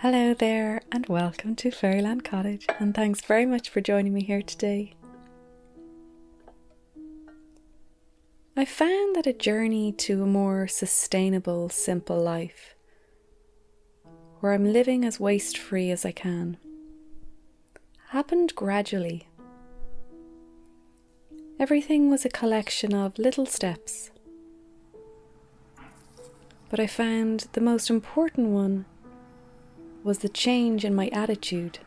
Hello there and welcome to Fairyland Cottage, and thanks very much for joining me here today. I found that a journey to a more sustainable, simple life, where I'm living as waste-free as I can, happened gradually. Everything was a collection of little steps, but I found the most important one was the change in my attitude,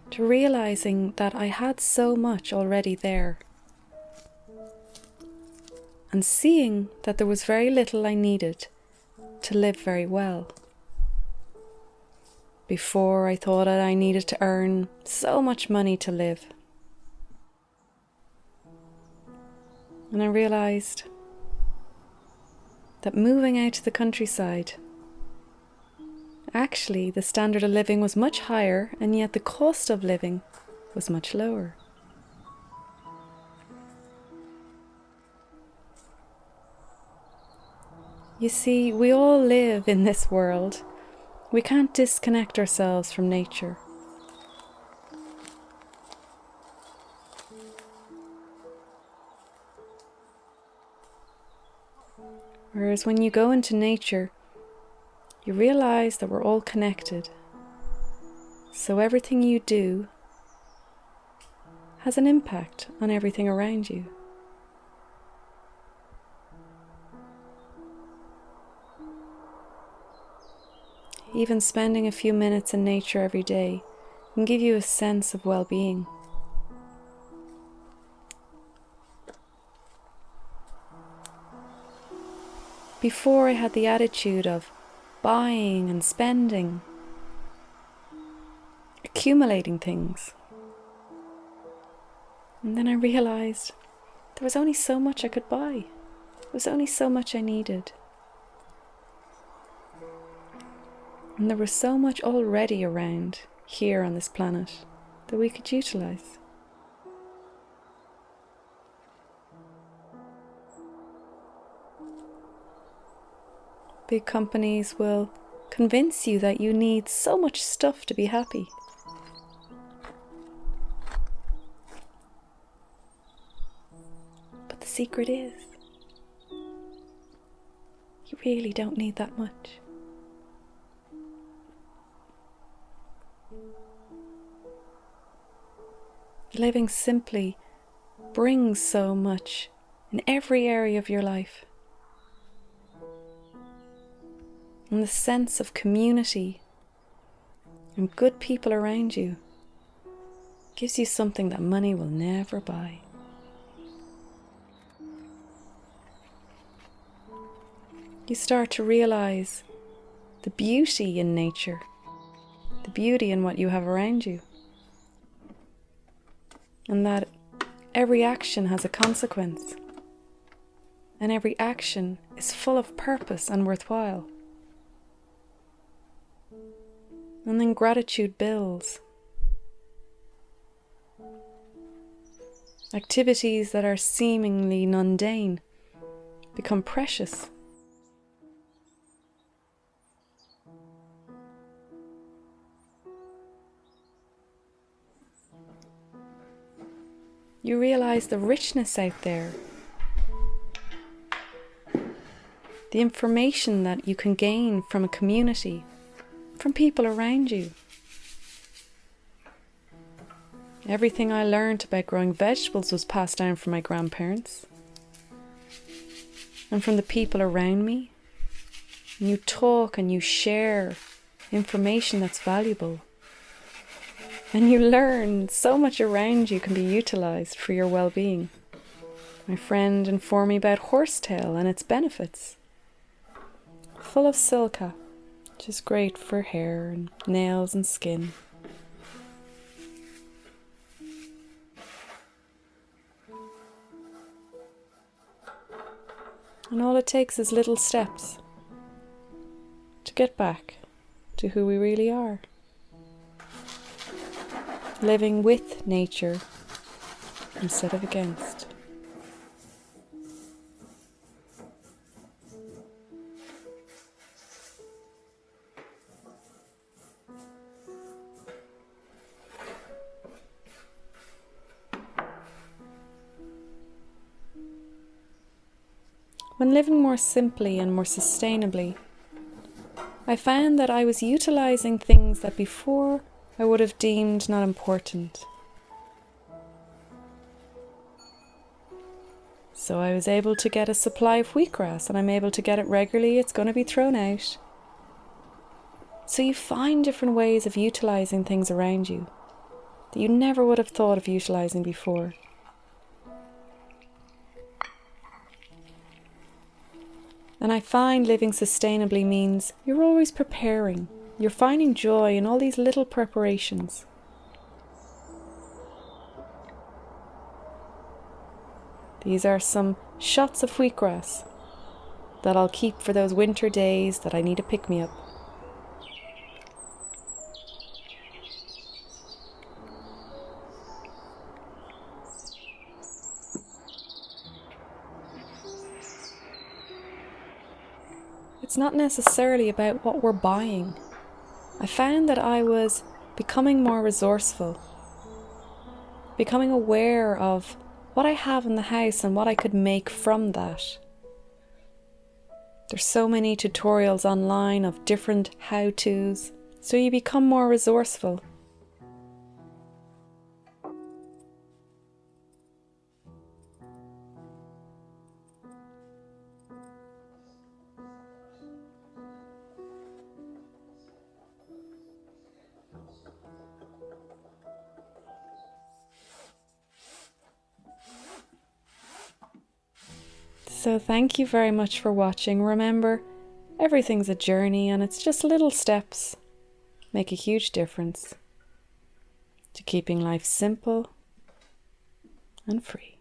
to realizing that I had so much already there, and seeing that there was very little I needed to live very well. Before, I thought that I needed to earn so much money to live, and I realized that moving out to the countryside, actually, the standard of living was much higher, and yet the cost of living was much lower. You see, we all live in this world. We can't disconnect ourselves from nature. Whereas when you go into nature, you realize that we're all connected. So everything you do has an impact on everything around you. Even spending a few minutes in nature every day can give you a sense of well-being. Before, I had the attitude of buying and spending, accumulating things. And then I realized there was only so much I could buy. There was only so much I needed. And there was so much already around here on this planet that we could utilize. Big companies will convince you that you need so much stuff to be happy. But the secret is, you really don't need that much. Living simply brings so much in every area of your life. And the sense of community and good people around you gives you something that money will never buy. You start to realize the beauty in nature, the beauty in what you have around you, and that every action has a consequence, and every action is full of purpose and worthwhile. And then gratitude builds. Activities that are seemingly mundane become precious. You realize the richness out there, the information that you can gain from a community, from people around you. Everything I learned about growing vegetables was passed down from my grandparents and from the people around me. And you talk and you share information that's valuable. And you learn so much around you can be utilized for your well-being. My friend informed me about horsetail and its benefits. Full of silica, which is great for hair and nails and skin. And all it takes is little steps to get back to who we really are. Living with nature instead of against. when living more simply and more sustainably, I found that I was utilising things that before I would have deemed not important. So I was able to get a supply of wheatgrass, and I'm able to get it regularly. It's going to be thrown out. So you find different ways of utilising things around you that you never would have thought of utilising before. And I find living sustainably means you're always preparing. You're finding joy in all these little preparations. These are some shots of wheatgrass that I'll keep for those winter days that I need a pick-me-up. It's not necessarily about what we're buying. I found that I was becoming more resourceful, becoming aware of what I have in the house and what I could make from that. There's so many tutorials online of different how-tos, so you become more resourceful. So thank you very much for watching. Remember, everything's a journey and it's just little steps make a huge difference to keeping life simple and free.